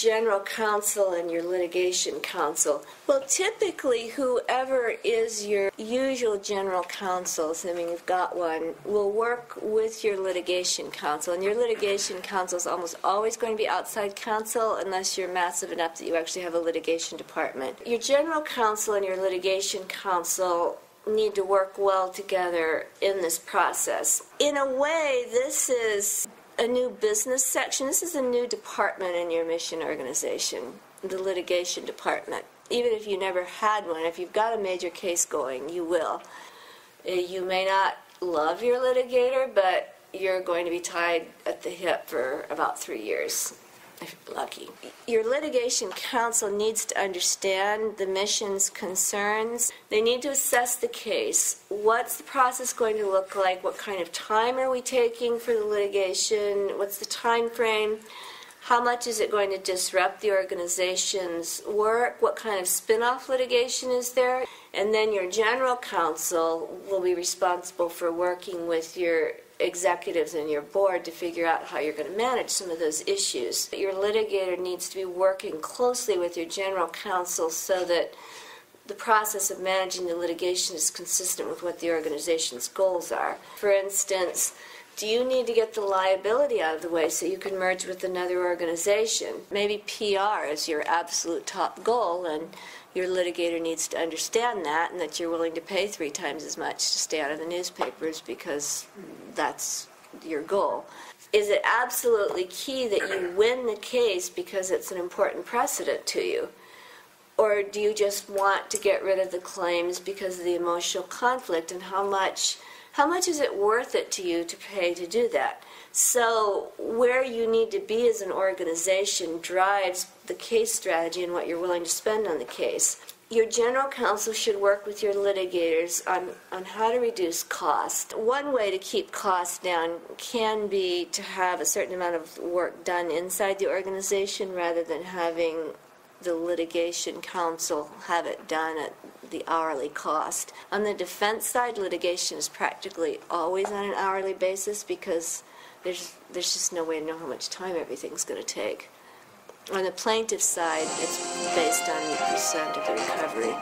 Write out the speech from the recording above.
general counsel and your litigation counsel? Well, typically whoever is your usual general counsel, assuming you've got one, will work with your litigation counsel. And your litigation counsel is almost always going to be outside counsel unless you're massive enough that you actually have a litigation department. Your general counsel and your litigation counsel need to work well together in this process. In a way, this is a new business section. This is a new department in your mission organization, the litigation department. Even if you never had one, if you've got a major case going, you will. You may not love your litigator, but you're going to be tied at the hip for about 3 years, if you're lucky. Your litigation counsel needs to understand the mission's concerns. They need to assess the case. What's the process going to look like? What kind of time are we taking for the litigation? What's the time frame? How much is it going to disrupt the organization's work? What kind of spin-off litigation is there? And then your general counsel will be responsible for working with your executives and your board to figure out how you're going to manage some of those issues. Your litigator needs to be working closely with your general counsel so that the process of managing the litigation is consistent with what the organization's goals are. For instance, do you need to get the liability out of the way so you can merge with another organization? Maybe PR is your absolute top goal, and your litigator needs to understand that, and that you're willing to pay 3 times as much to stay out of the newspapers because that's your goal. Is it absolutely key that you win the case because it's an important precedent to you? Or do you just want to get rid of the claims because of the emotional conflict, and how much is it worth it to you to pay to do that? So where you need to be as an organization drives the case strategy and what you're willing to spend on the case. Your general counsel should work with your litigators on how to reduce cost. One way to keep costs down can be to have a certain amount of work done inside the organization rather than having the litigation counsel have it done at the hourly cost. On the defense side, litigation is practically always on an hourly basis because there's just no way to know how much time everything's going to take. On the plaintiff side, it's based on the percent of the recovery.